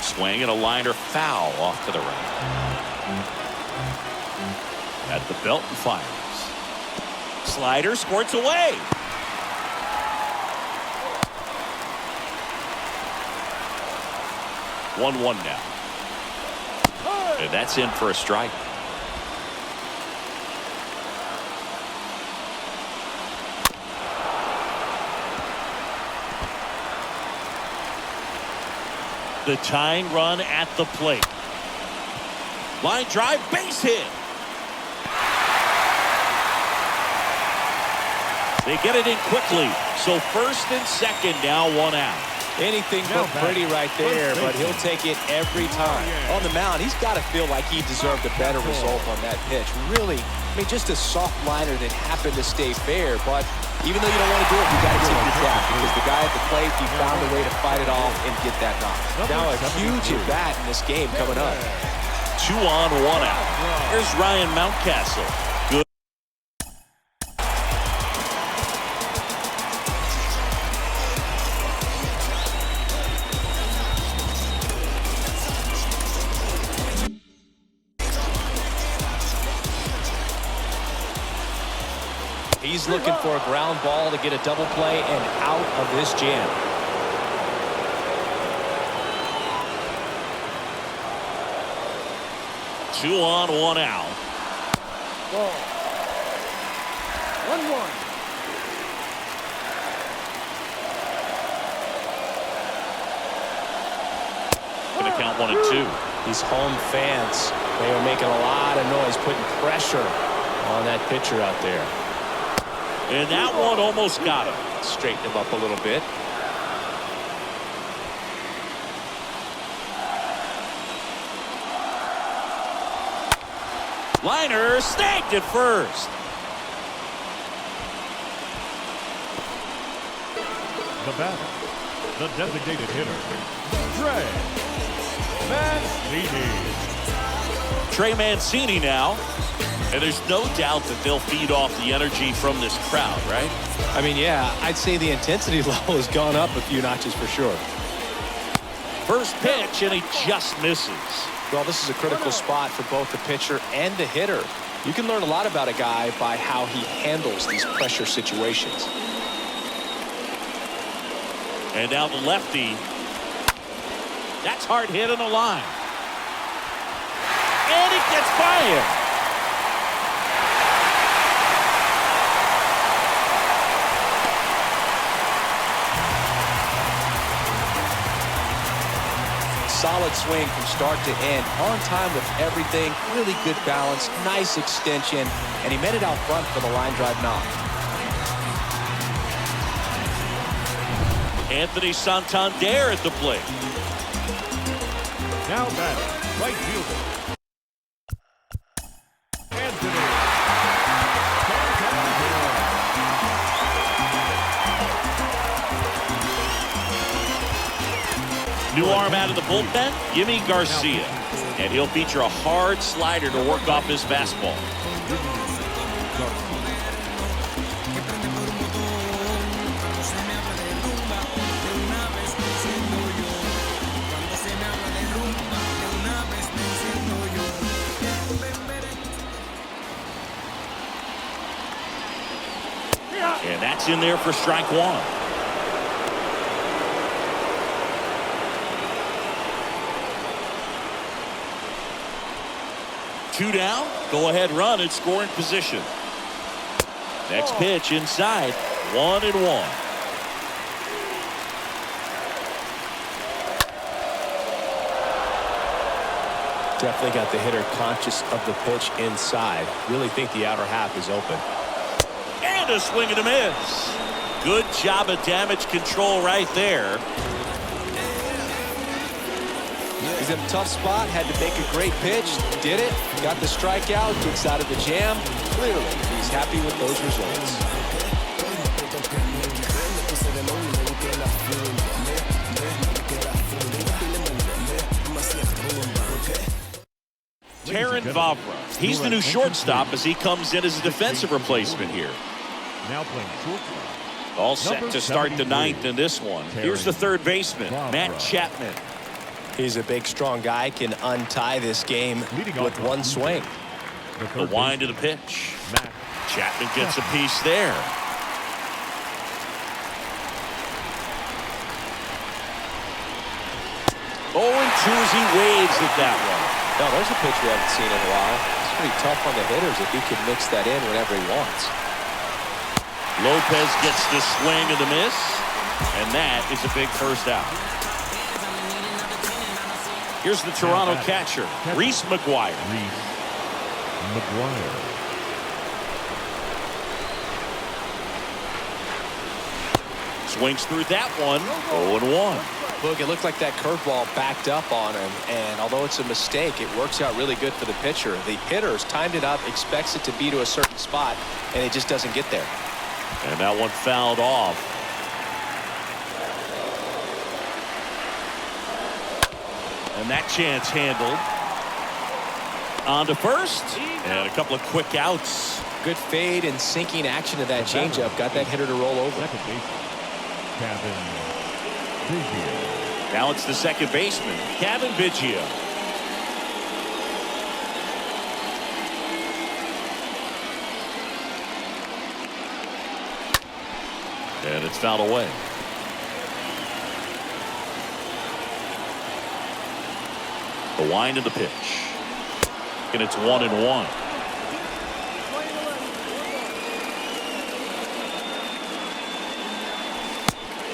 Swing and a liner foul off to the right. At the belt and fires. Slider squirts away. One now. And that's in for a strike. The tying run at the plate. Line drive, base hit. They get it in quickly. So first and second, now 1 out. Anything but pretty right there, but he'll take it every time. On the mound, he's got to feel like he deserved a better result on that pitch. Really, I mean, just a soft liner that happened to stay fair, but even though you don't want to do it, you got to tip your cap because the guy at the plate, he found a way to fight it off and get that knock. Now a huge at bat in this game coming up. 2 on, 1 out. Here's Ryan Mountcastle. Good. He's looking for a ground ball to get a double play and out of this jam. 2 on, 1 out. Ball. 1-1. Going to count 1 and 2. These home fans, they are making a lot of noise, putting pressure on that pitcher out there. And that one almost got him. Straighten him up a little bit. Liner snagged at first. The batter, the designated hitter, Trey Mancini. Trey Mancini now. And there's no doubt that they'll feed off the energy from this crowd, right? I mean, yeah, I'd say the intensity level has gone up a few notches for sure. First pitch, and he just misses. Well, this is a critical spot for both the pitcher and the hitter. You can learn a lot about a guy by how he handles these pressure situations. And now the lefty. That's hard hit on the line. And it gets by him. Solid swing from start to end, on time with everything, really good balance, nice extension, and he met it out front for the line drive knock. Anthony Santander at the plate. Now batting, right fielder, Anthony Santander. New arm out of the bullpen, Yimi Garcia. And he'll feature a hard slider to work off his fastball. And that's in there for strike 1. Two down, go ahead run in scoring position. Next pitch inside, 1-1. Definitely got the hitter conscious of the pitch inside. Really think the outer half is open. And a swing and a miss. Good job of damage control right there. He's in a tough spot, had to make a great pitch, did it, got the strikeout, gets out of the jam. Clearly, he's happy with those results. Taron Vavra. He's the new shortstop as he comes in as a defensive replacement here. Now playing shortstop. All set to start the 9th in this one. Here's the third baseman, Matt Chapman. He's a big, strong guy, can untie this game with one swing. The wind of the pitch. Chapman gets a piece there. Oh, and 2 as he waves at that one. Now, there's a pitch we haven't seen in a while. It's pretty tough on the hitters if he can mix that in whenever he wants. Lopez gets the swing and the miss, and that is a big first out. Here's the Toronto catcher, Reese McGuire. Swings through that one, 0-1. Look, it looked like that curveball backed up on him, and although it's a mistake, it works out really good for the pitcher. The hitter's timed it up, expects it to be to a certain spot, and it just doesn't get there. And that one fouled off. And that chance handled. On to first, and a couple of quick outs. Good fade and sinking action of that changeup got that hitter to roll over. Second baseman, Kevin Biggio. Now it's the second baseman, Kevin Biggio. And it's fouled away. The wind of the pitch. And it's 1-1.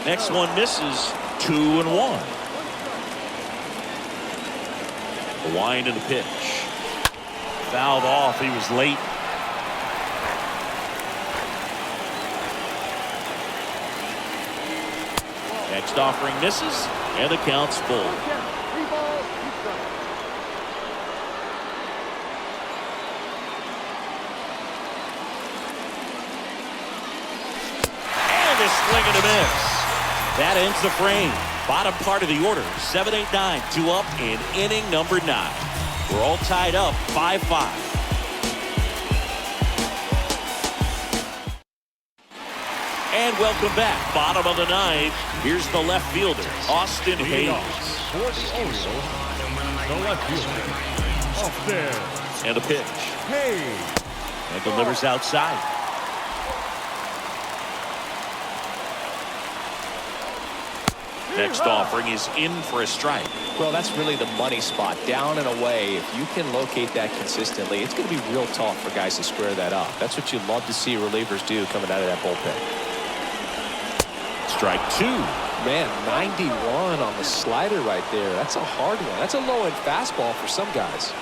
Next one misses. 2-1. The wind and the pitch. Fouled off. He was late. Next offering misses, and the count's full. 3 balls, 2 strikes. And a swing and a miss. That ends the frame. Bottom part of the order. 7-8-9, 2 up in inning number 9. We're all tied up 5-5. And welcome back. Bottom of the 9th. Here's the left fielder, Austin Leading Hayes. off for the Orioles, the left fielder, off there, And a pitch. Hayes. And delivers outside. Next offering is in for a strike. Well, that's really the money spot. Down and away. If you can locate that consistently, it's going to be real tough for guys to square that up. That's what you love to see relievers do coming out of that bullpen. Strike 2. Man, 91 on the slider right there. That's a hard one. That's a low-end fastball for some guys.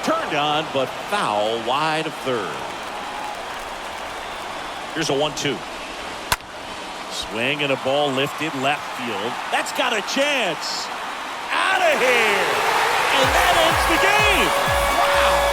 Turned on, but foul wide of third. Here's a 1-2. Swing and a ball lifted left field. That's got a chance. Out of here. And that ends the game. Wow.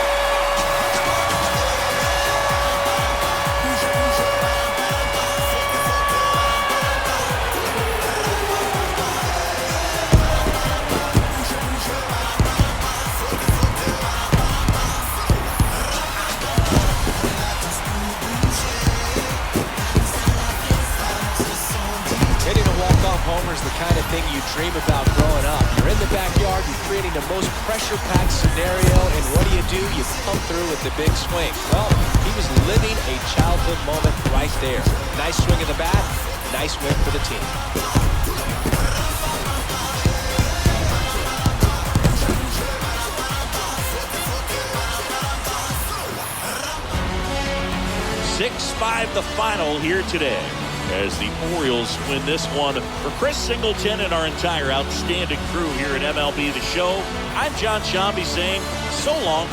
Homer's the kind of thing you dream about growing up. You're in the backyard, you're creating the most pressure-packed scenario, and what do? You come through with the big swing. Well, he was living a childhood moment right there. Nice swing of the bat, nice win for the team. .6-5 the final here today, as the Orioles win this one. For Chris Singleton and our entire outstanding crew here at MLB The Show, I'm John Shambi saying so long